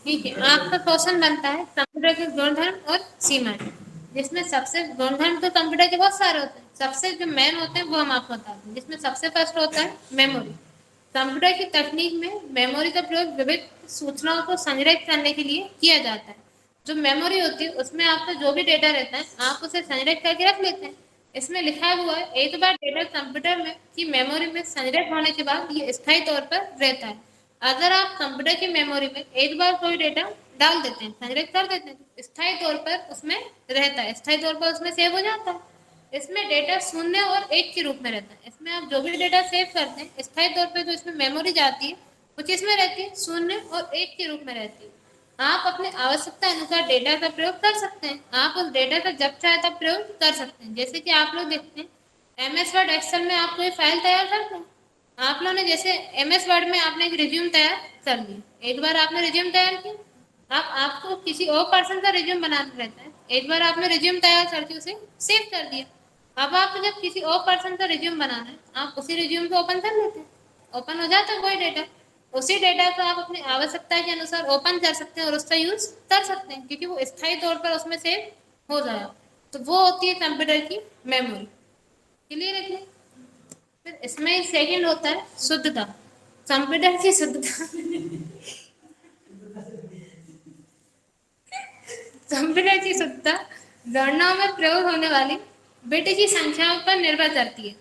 ठीक है, आपका क्वेश्चन बनता है कंप्यूटर के गुणधर्म और सीमाएं, जिसमें सबसे गुणधर्म तो कंप्यूटर के बहुत सारे होते हैं, सबसे जो मेन होते हैं वो हम आपको बताते हैं। जिसमें सबसे फर्स्ट होता है मेमोरी। कंप्यूटर की तकनीक में मेमोरी का प्रयोग विविध सूचनाओं को संग्रहित करने के लिए किया जाता है। जो मेमोरी होती है उसमें आपका जो भी डेटा रहता है आप उसे संग्रहित करके रख लेते हैं। इसमें लिखा हुआ है एक बार डेटा कंप्यूटर में की मेमोरी में संग्रहित होने के बाद ये स्थायी तौर पर रहता है। अगर आप कंप्यूटर की मेमोरी में एक बार कोई डेटा डाल देते हैं, संग्रहित कर देते हैं, तो स्थायी तौर पर उसमें रहता है, स्थायी तौर पर उसमें सेव हो जाता है। इसमें डेटा शून्य और एक के रूप में रहता है। इसमें आप जो भी डेटा सेव करते हैं स्थायी तौर पर जो इसमें मेमोरी जाती है कुछ इसमें रहती है शून्य और एक के रूप में रहती है। आप अपने आवश्यकता अनुसार डेटा का प्रयोग कर सकते हैं। आप उस डेटा का जब चाहे तब प्रयोग कर सकते हैं। जैसे कि आप लोग देखते हैं MS वर्ड एक्सेल में आप कोई फाइल तैयार करते हैं, आप लोगों ने जैसे MS वर्ड में आपने एक रिज्यूम तैयार कर लिया, एक बार आपने रिज्यूम तैयार किया, आप आपको किसी और पर्सन का रिज्यूम बनाना रहता है, एक बार आपने रिज्यूम तैयार करके उसे सेव कर दिया। अब आपको जब किसी और पर्सन का रिज्यूम बनाना है आप उसी रिज्यूम को ओपन कर लेते हैं, ओपन हो जाता है वही डेटा। उसी डेटा को आप अपनी आवश्यकता के अनुसार ओपन कर सकते हैं और उसका यूज कर सकते हैं, क्योंकि वो स्थायी तौर पर उसमें सेव हो जाएगा। तो वो होती है कंप्यूटर की मेमोरी। क्लियर है? फिर इसमें सेकंड होता है शुद्धता। कंप्यूटर की शुद्धता कंप्यूटर की शुद्धता गणनाओं में प्रयोग होने वाली बिट की संख्याओं पर निर्भर करती है।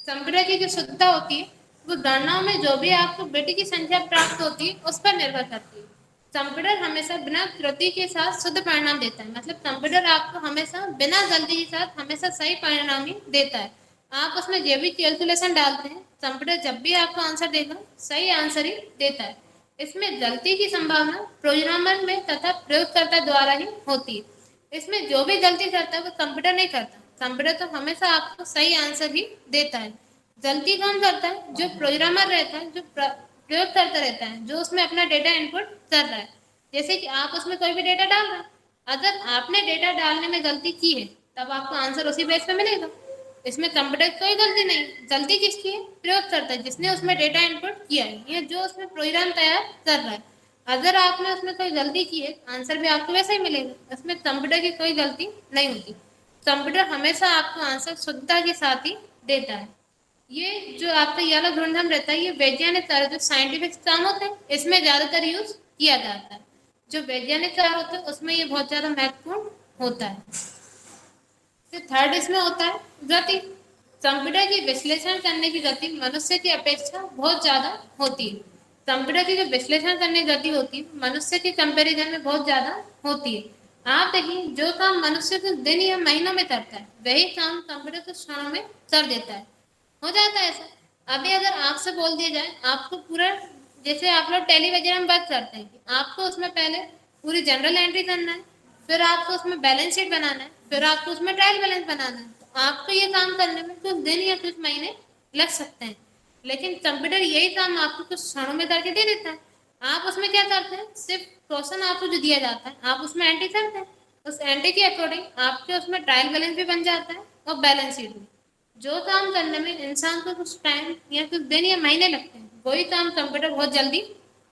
कंप्यूटर की जो शुद्धता होती है वो गणनाओं में जो भी आपको बिट की संख्या प्राप्त होती है उस पर निर्भर करती है। कंप्यूटर हमेशा बिना त्रुटि के साथ शुद्ध परिणाम देता है, मतलब कंप्यूटर आपको हमेशा बिना गलती के साथ हमेशा सही परिणाम ही देता है। आप उसमें जो भी कैलकुलेशन डालते हैं कंप्यूटर जब भी आपको आंसर देगा सही आंसर ही देता है। इसमें गलती की संभावना प्रोग्रामर में तथा प्रयोगकर्ता द्वारा ही होती है। इसमें जो भी गलती करता है वो कंप्यूटर नहीं करता, कंप्यूटर तो हमेशा आपको सही आंसर ही देता है। गलती कौन करता है? जो प्रोग्रामर रहता है, जो प्रयोग करता रहता है, जो उसमें अपना डेटा इनपुट कर रहा है। जैसे कि आप उसमें कोई भी डेटा डाल रहे हैं, अगर आपने डेटा डालने में गलती की है तब आपको आंसर उसी बेस पे मिलेगा। इसमें कंप्यूटर की कोई गलती नहीं, गलती किसकी है? प्रयोग करता है, जिसने उसमें डेटा इनपुट किया है या जो उसमें प्रोग्राम तैयार कर रहा है। अगर आपने उसमें कोई गलती की है आंसर भी आपको वैसा ही मिलेगा। इसमें कंप्यूटर की कोई गलती नहीं होती। कंप्यूटर हमेशा आपको आंसर शुद्धता के साथ ही देता है। ये जो आपका ये वाला गुणधर्म रहता है ये वैज्ञानिक कार्य जो साइंटिफिक काम होते हैं इसमें ज्यादातर यूज किया जाता है। जो वैज्ञानिक कार्य होते हैं उसमें ये बहुत ज्यादा महत्वपूर्ण होता है। फिर थर्ड इसमें होता है गति। कंप्यूटर की विश्लेषण करने की गति मनुष्य की अपेक्षा बहुत ज्यादा होती है। कंप्यूटर की जो विश्लेषण करने की गति होती है मनुष्य के कंपेरिजन में बहुत ज्यादा होती है। आप देखिए जो काम मनुष्य को दिन या महीनों में करता है वही काम कंप्यूटर कुछ क्षणों में कर देता है, हो जाता है ऐसा। अभी अगर आपसे बोल दिया जाए आपको पूरा, जैसे आप लोग टेली वगैरह में बात करते हैं कि आपको उसमें पहले पूरी जनरल एंट्री करना है, फिर आपको उसमें बैलेंस शीट बनाना है, फिर आपको उसमें ट्रायल बैलेंस बनाना है, तो आपको ये काम करने में कुछ दिन या कुछ महीने लग सकते हैं। लेकिन कंप्यूटर यही काम आपको कुछ क्षणों में करके दे देता है। आप उसमें क्या करते हैं? सिर्फ क्वेश्चन आपको जो दिया जाता है आप उसमें एंट्री करते हैं, उस एंट्री के अकॉर्डिंग आपके उसमें ट्रायल बैलेंस भी बन जाता है और बैलेंस शीट भी। जो काम करने में इंसान को कुछ टाइम या कुछ दिन या महीने लगते हैं वही काम कंप्यूटर बहुत जल्दी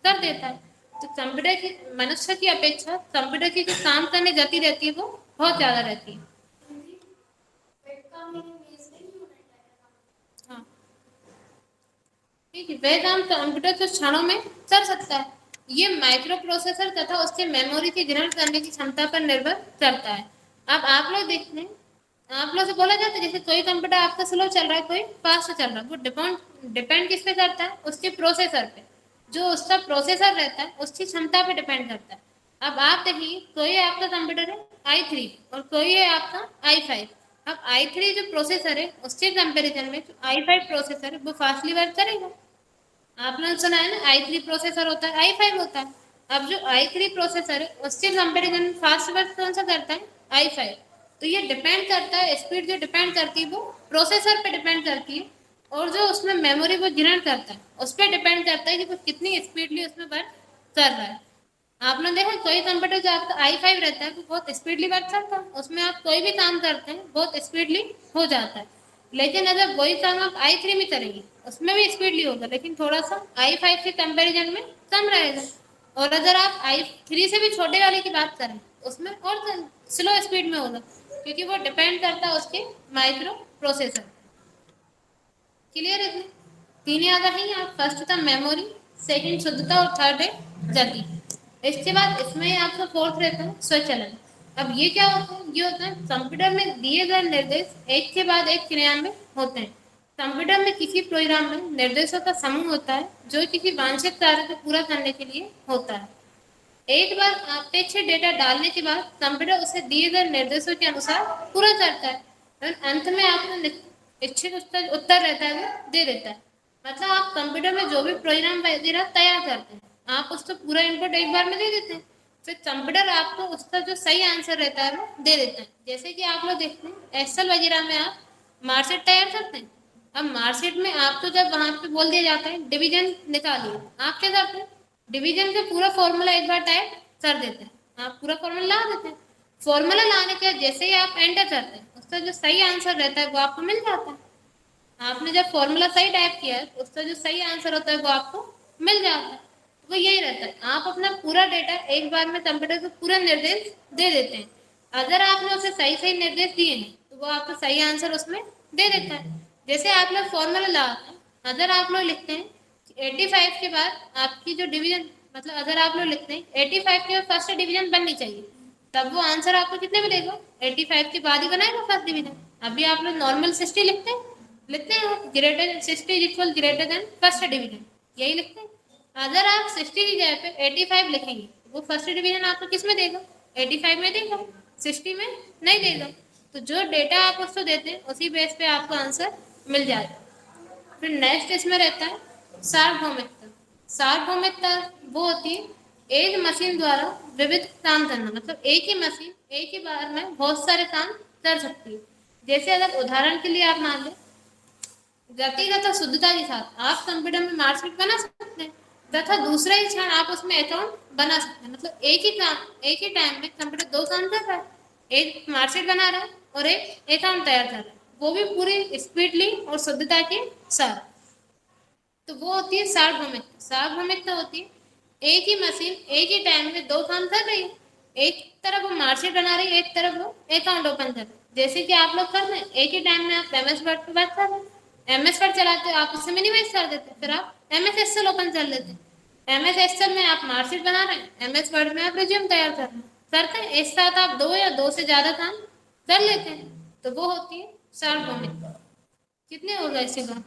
कर देता है। तो कंप्यूटर की मनुष्य की अपेक्षा कंप्यूटर की जो काम करने गति रहती है वो बहुत ज्यादा रहती है। हाँ ठीक है, वह काम कंप्यूटर कुछ क्षणों में कर सकता है। ये माइक्रो प्रोसेसर तथा उसके मेमोरी की ग्रहण करने की क्षमता पर निर्भर करता है। अब आप लोग देखते हैं आप लोग से बोला जाता है जैसे कोई कंप्यूटर आपका स्लो चल रहा है कोई फास्ट चल रहा है, वो डिपेंड डिपेंड किस पे करता है? उसके प्रोसेसर पे। जो उसका प्रोसेसर रहता है उसकी क्षमता पे डिपेंड करता है। अब आप देखिए कोई आपका कंप्यूटर है i3 और कोई है आपका i5। अब i3 जो प्रोसेसर है उसके कंपेरिजन में जो i5 प्रोसेसर है वो फास्टली वर्क करेगा। आपने सुना है ना i3 प्रोसेसर होता है i5 होता है। अब जो i3 प्रोसेसर है उसके कंपेरिजन में फास्ट वर्क कौन सा करता है? i5। तो ये डिपेंड करता है, स्पीड जो डिपेंड करती है वो प्रोसेसर पे डिपेंड करती है, और जो उसमें मेमोरी वो ग्रहण करता है उस पर डिपेंड करता है कि वो कितनी स्पीडली उसमें वर्क कर रहा है। आपने देखा कोई कंप्यूटर जो आपका i5 रहता है वो बहुत स्पीडली वर्क करता है, उसमें आप कोई भी काम करते हैं बहुत स्पीडली हो जाता है। लेकिन अगर वही काम आप i3 में करेंगे उसमें भी स्पीडली होगा लेकिन थोड़ा सा i5 के कंपैरिजन में कम रहेगा। और अगर आप i3 से भी छोटे वाले की बात करें उसमें और स्लो स्पीड में होगा, क्योंकि वो डिपेंड करता है उसके माइक्रो प्रोसेसर। क्लियर है? तीन याद रखेंगे आप। फर्स्ट था मेमोरी, सेकंड शुद्धता और थर्ड है गति। इसके बाद इसमें आपका फोर्थ रहता है स्वचालन। अब ये क्या होता है? ये होता है कंप्यूटर में दिए गए निर्देश एक के बाद एक क्रियान्वित होते हैं। कंप्यूटर में किसी प्रोग्राम में निर्देशों का समूह होता है जो किसी वांछित कार्य को पूरा करने के लिए होता है। एक बार अपेक्षित डेटा डालने के बाद कंप्यूटर उसे दिए गए निर्देशों के अनुसार पूरा करता है और अंत में आपको इच्छित उत्तर रहता है वो दे देता है। मतलब आप कंप्यूटर में जो भी प्रोग्राम वगैरह तैयार करते हैं आप उसको पूरा इनपुट एक बार में दे देते हैं, फिर कंप्यूटर आपको उसका जो सही आंसर रहता है वो दे देता है। जैसे कि आप लोग देखते हैं एक्सेल वगैरह में आप मार्कशीट तैयार करते हैं। अब मार्कशीट में आपको जब वहां पे बोल दिया जाता है डिवीजन निकालिए, आप क्या करते हैं? डिवीजन का पूरा फॉर्मूला एक बार टाइप कर देते हैं, आप पूरा फॉर्मूला ला देते हैं। फॉर्मूला लाने के बाद जैसे ही आप एंटर करते हैं उसका जो सही आंसर रहता है वो आपको मिल जाता है। आपने जब फॉर्मूला सही टाइप किया है तो उसका जो सही आंसर होता है वो आपको मिल जाता है। वो यही रहता है, आप अपना पूरा डेटा एक बार में कंप्यूटर को पूरा निर्देश दे देते हैं। अगर आपने उसे सही सही निर्देश दिए हैं तो वो आपको सही आंसर उसमें दे देता है। जैसे आप लोग फॉर्मूला लगाते हैं, अगर आप लोग लिखते हैं 85 के बाद आपकी जो डिवीजन, मतलब अगर आप लोग लिखते हैं 85 के बाद फर्स्ट डिवीजन बननी चाहिए, तब वो आंसर आपको कितने मिलेगा? 85 के बाद ही बनाएगा फर्स्ट डिवीजन। अभी आप लोग नॉर्मल 60 लिखते हैं greater 60 is equal greater than first division, यही लिखते हैं। अगर आप 60 की जगह पे 85 लिखेंगे वो फर्स्ट डिवीजन आपको किस में देगा? 85 में देगा, 60 में नहीं देगा। तो जो डेटा आप उसको देते हैं उसी बेस पे आपको आंसर मिल जाएगा। फिर नेक्स्ट इसमें रहता है सार्वभौमिकता। सार्वभौमिकता वो होती है एक मशीन द्वारा विविध काम करना, मतलब एक ही मशीन एक ही बार में बहुत सारे काम कर सकती है। जैसे अगर उदाहरण के लिए आप मान लें गति तथा शुद्धता के साथ आप कंप्यूटर में मार्कशीट बना सकते हैं तथा दूसरा ही क्षण आप उसमें अकाउंट बना सकते हैं। मतलब एक ही काम एक ही टाइम में कंप्यूटर दो काम कर रहा है, एक मार्कशीट बना रहा है और एक अकाउंट तैयार कर रहा है, वो भी पूरी स्पीडली और शुद्धता के साथ। तो वो होती है सार्वभौमिकता। सार्वभौमिकता होती है एक ही मशीन एक ही टाइम में दो काम कर रही है, एक तरफ वो मार्कशीट बना रही है एक तरफ वो अकाउंट ओपन कर रही है। जैसे कि आप लोग कर रहे हैं एक ही टाइम में आप एमएस वर्ड पे बात कर रहे हैं, एमएस वर्ड चलाते हो आप उससे मिनिमाइज कर देते हैं, फिर आप एमएस एक्सेल ओपन कर लेते हैं। एमएस एक्सेल में आप मार्कशीट बना रहे हैं, एमएस वर्ड में आप रिज्यूम तैयार कर रहे हैं, करते हैं एक साथ आप दो या दो से ज्यादा काम कर लेते हैं। तो वो होती है सार्वभौमिकता। कितने हो गए इसके बाद?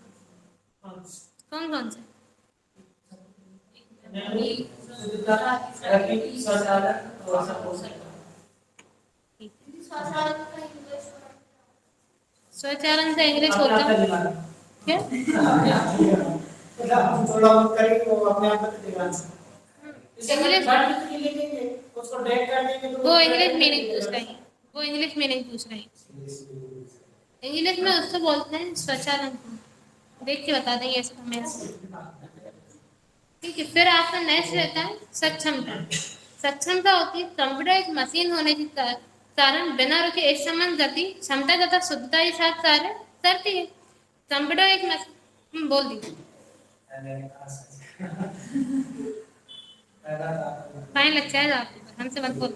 कौन कौन से? स्वचालन से इंग्लिश होता है क्या? थोड़ा बहुत करेंगे वो अपने आप बता इंग्लिश वो इंग्लिश मीनिंग पूछ रही है, वो इंग्लिश मीनिंग पूछ रही है। इंग्लिश में उसको बोलते हैं स्वचालन। देख के बता देंगे ऐसे तो मैं ठीक है। फिर आपका नेक्स्ट रहता है सक्षमता। सक्षमता होती है कंप्यूटर एक मशीन होने के कारण बिना रुके एक समान गति क्षमता तथा शुद्धता के साथ कार्य करती है। कंप्यूटर एक मशीन बोल दी फाइन लग जाएगा आपको, हमसे मत बोल।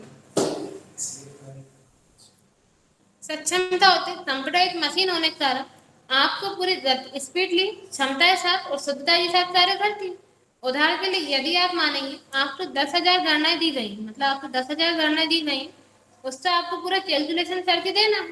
सक्षमता होती है कंप्यूटर एक मशीन होने के कारण आपको पूरी स्पीडली क्षमता के साथ और शुद्धता के साथ कार्य करती है। उदाहरण के लिए यदि आप मानेंगे आपको 10,000 गणनाएं दी गई, मतलब आपको 10,000 गणनाएं दी गई, उससे आपको पूरा कैलकुलेशन करके देना है।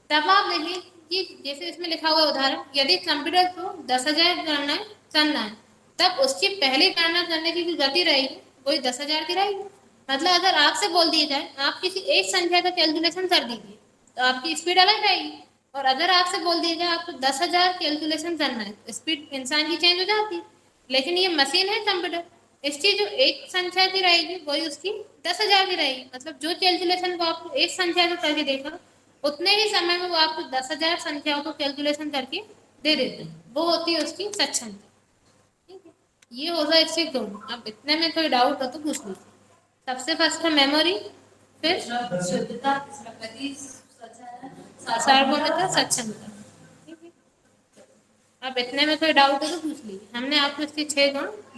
तब आप देखिए कि जैसे इसमें लिखा हुआ उदाहरण, यदि कंप्यूटर को 10,000 गणनाएं करना है तब उसकी पहली गणना करने की जो गति रहेगी वही 10,000 की रहेगी। मतलब अगर आपसे बोल दिया जाए आप किसी एक संख्या का कैलकुलेशन कर दीजिए तो आपकी स्पीड अलग रहेगी, और अगर आपसे बोल दिया जाए आपको 10,000 कैलकुलेशन करना है तो स्पीड इंसान की चेंज हो जाती है। लेकिन ये मशीन है कंप्यूटर, इसकी जो एक संख्या की रहेगी वही उसकी 10,000 की रहेगी। मतलब जो कैलकुलेशन वो आपको एक संख्या को करके देगा उतने ही समय में वो आपको 10,000 संख्याओं को कैलकुलेशन करके दे देते हैं। वो होती है उसकी सक्षमता। ठीक है, ये होगा इससे दोनों। अब इतने में कोई डाउट हो तो पूछ लीजिए। सबसे फर्स्ट है मेमोरी, फिर सार्वभौमिकता सक्षमता। ठीक है, अब इतने में कोई डाउट हो तो पूछ लीजिए। हमने आपको इसके 6 गुण